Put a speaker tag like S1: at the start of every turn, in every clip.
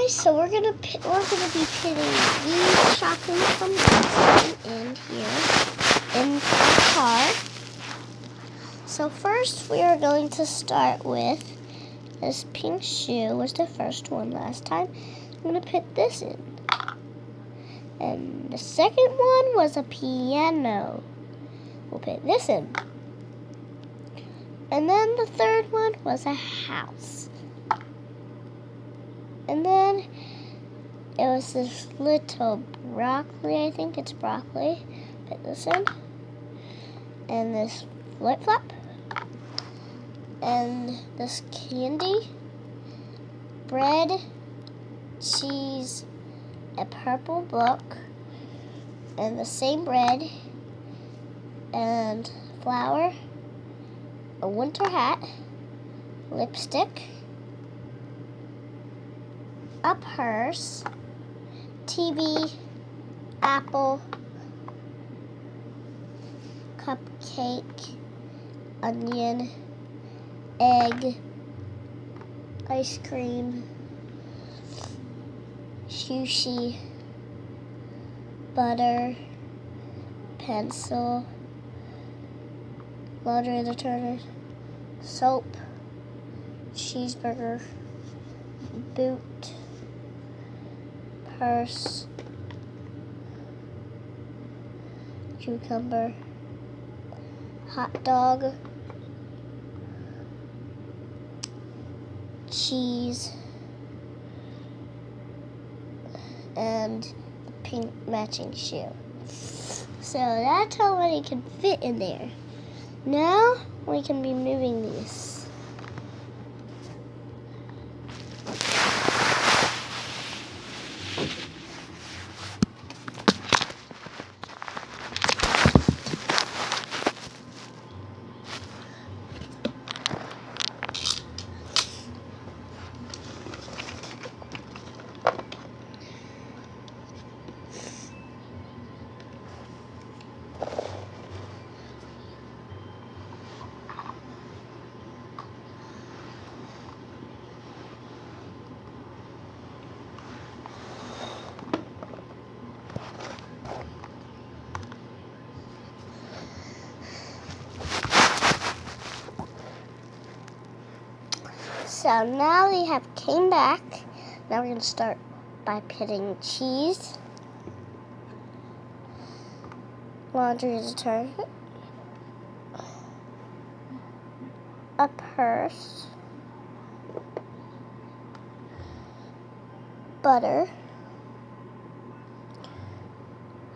S1: guys, so we're gonna be pitting these shotguns from Boston in here in the car. So first we are going to start with this pink shoe. Was the first one last time. I'm gonna put this in, and the second one was a piano. We'll put this in, and then the third one was a house. And then it was this little broccoli, I think it's broccoli. Put this in. And this flip-flop. And this candy. Bread, cheese, a purple book. And the same bread. And flour. A winter hat. Lipstick. A purse, TV, apple, cupcake, onion, egg, ice cream, sushi, butter, pencil, laundry detergent, soap, cheeseburger, boot, purse, cucumber, hot dog, cheese, and the pink matching shoe. So that's how many can fit in there. Now we can be moving these. So now they have came back. Now we're going to start by pitting cheese, laundry detergent, a purse, butter,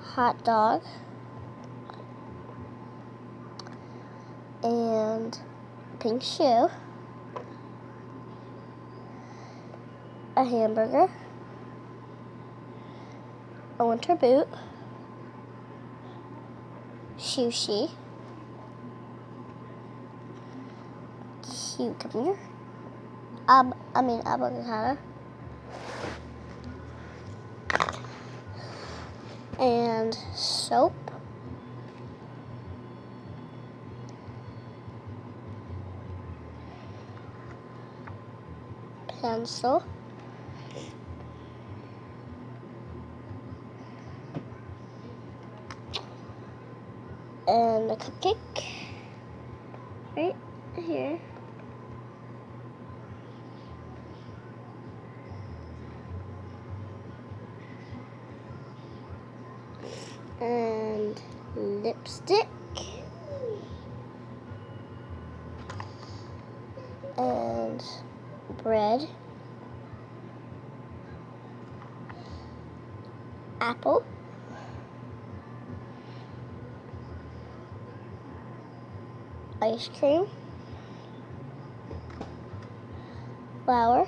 S1: hot dog, and pink shoe, a hamburger, a winter boot, sushi, cucumber, avocado, and soap, pencil, and a cupcake right here. And lipstick. And bread. Apple. Ice cream, flour,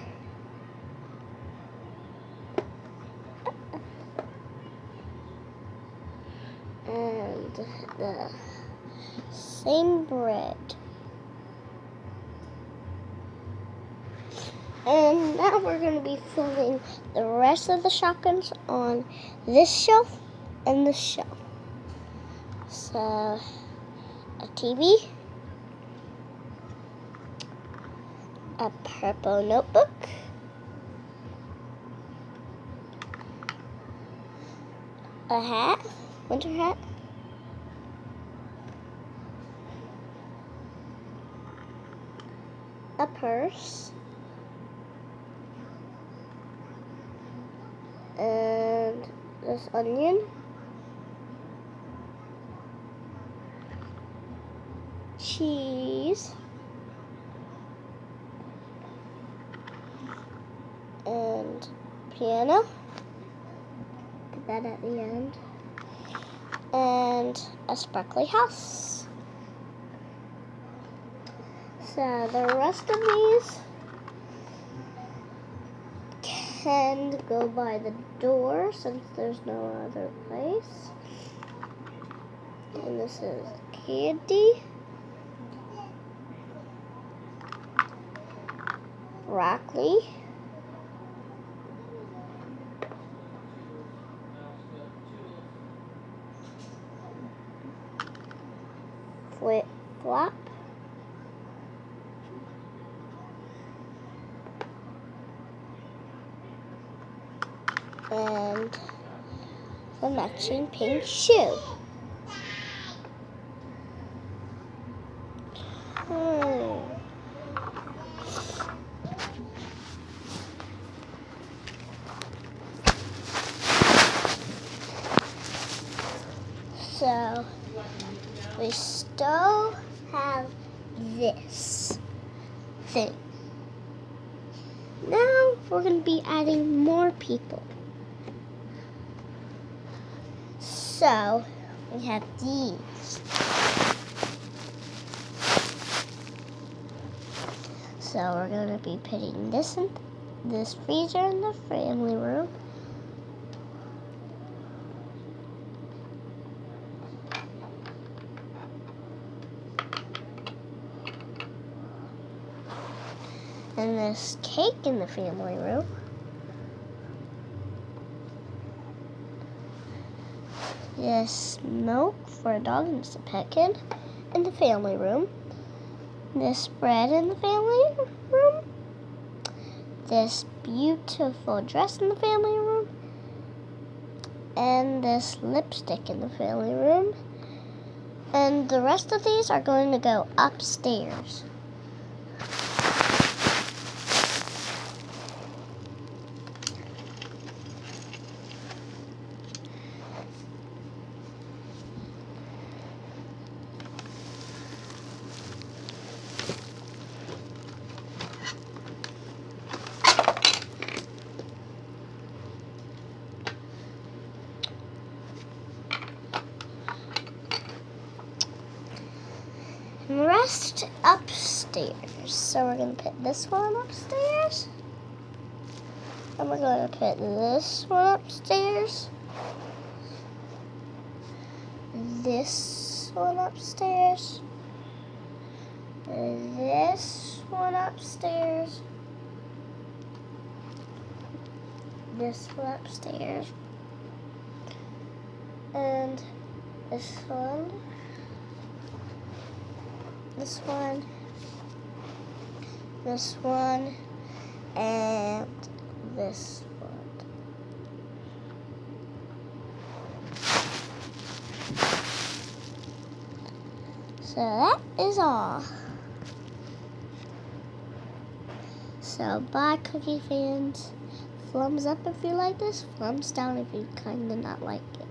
S1: and the same bread. And now we're going to be filling the rest of the shotguns on this shelf and this shelf. So, a TV, a purple notebook, a hat, winter hat. A purse. And this onion. Cheese. And piano. Put that at the end. And a sparkly house. So the rest of these can go by the door since there's no other place. And this is candy. Broccoli. Flip flop. And the matching pink shoe. So we still have this thing. Now we're going to be adding more people. So we have these. So we're going to be putting this in this freezer in the family room. And this cake in the family room. This milk for a dog and a petkin in the family room. This bread in the family room. This beautiful dress in the family room. And this lipstick in the family room. And the rest of these are going to go upstairs. And the rest upstairs. So we're going to put this one upstairs. And we're going to put this one upstairs. This one upstairs. This one upstairs. This one upstairs. And this one. This one, this one, and this one. So that is all. So bye, Cookie fans. Thumbs up if you like this, thumbs down if you kind of not like it.